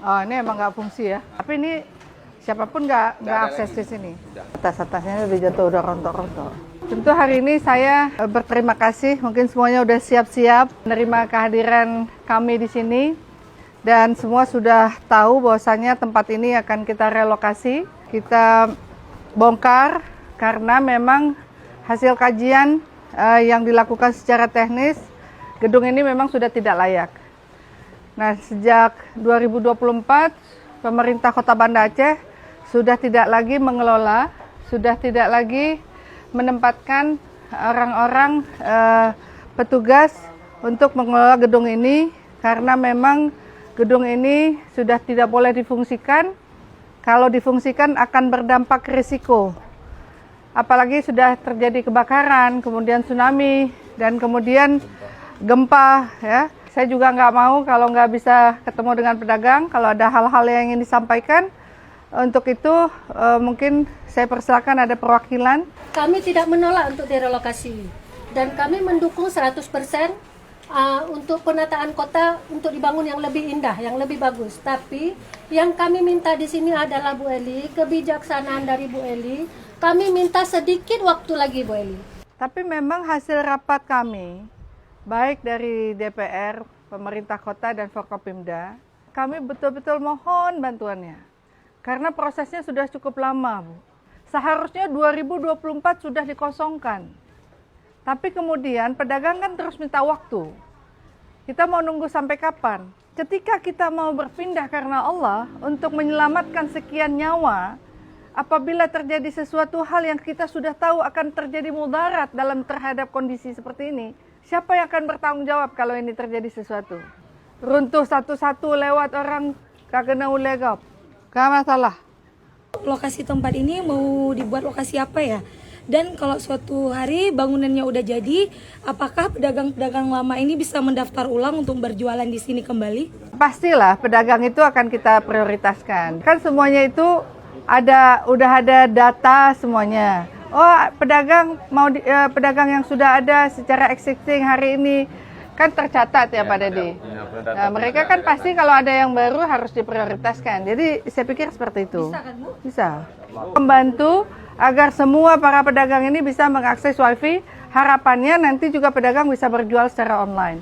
Oh, ini emang nggak fungsi ya. Tapi ini siapapun nggak akses ke sini. Atas-atasnya udah jatuh, udah rontok-rontok. Tentu hari ini saya berterima kasih. Mungkin semuanya udah siap-siap menerima kehadiran kami di sini. Dan semua sudah tahu bahwasannya tempat ini akan kita relokasi. Kita bongkar karena memang hasil kajian yang dilakukan secara teknis, gedung ini memang sudah tidak layak. Nah, sejak 2024, pemerintah Kota Banda Aceh sudah tidak lagi mengelola, sudah tidak lagi menempatkan orang-orang petugas untuk mengelola gedung ini, karena memang gedung ini sudah tidak boleh difungsikan. Kalau difungsikan akan berdampak risiko. Apalagi sudah terjadi kebakaran, kemudian tsunami, dan kemudian gempa, ya. Saya juga nggak mau kalau nggak bisa ketemu dengan pedagang, kalau ada hal-hal yang ingin disampaikan. Untuk itu mungkin saya persilakan ada perwakilan. Kami tidak menolak untuk direlokasi dan kami mendukung 100% untuk penataan kota untuk dibangun yang lebih indah, yang lebih bagus. Tapi yang kami minta di sini adalah Bu Eli, kebijaksanaan dari Bu Eli. Kami minta sedikit waktu lagi Bu Eli. Tapi memang hasil rapat kami, baik dari DPR, pemerintah kota dan Forkopimda, kami betul-betul mohon bantuannya. Karena prosesnya sudah cukup lama, Bu. Seharusnya 2024 sudah dikosongkan. Tapi kemudian pedagang kan terus minta waktu. Kita mau nunggu sampai kapan? Ketika kita mau berpindah karena Allah untuk menyelamatkan sekian nyawa, apabila terjadi sesuatu hal yang kita sudah tahu akan terjadi mudarat dalam terhadap kondisi seperti ini, siapa yang akan bertanggung jawab kalau ini terjadi sesuatu? Runtuh satu-satu lewat orang kagena ulegap. Gak masalah. Lokasi tempat ini mau dibuat lokasi apa ya? Dan kalau suatu hari bangunannya udah jadi, apakah pedagang-pedagang lama ini bisa mendaftar ulang untuk berjualan di sini kembali? Pastilah pedagang itu akan kita prioritaskan. Kan semuanya itu udah ada data semuanya. Oh, pedagang yang sudah ada secara existing hari ini kan tercatat ya Pak Dedi. Nah, mereka kan pasti kalau ada yang baru harus diprioritaskan. Jadi saya pikir seperti itu. Bisa kan Bu? Bisa. Membantu agar semua para pedagang ini bisa mengakses WiFi. Harapannya nanti juga pedagang bisa berjual secara online.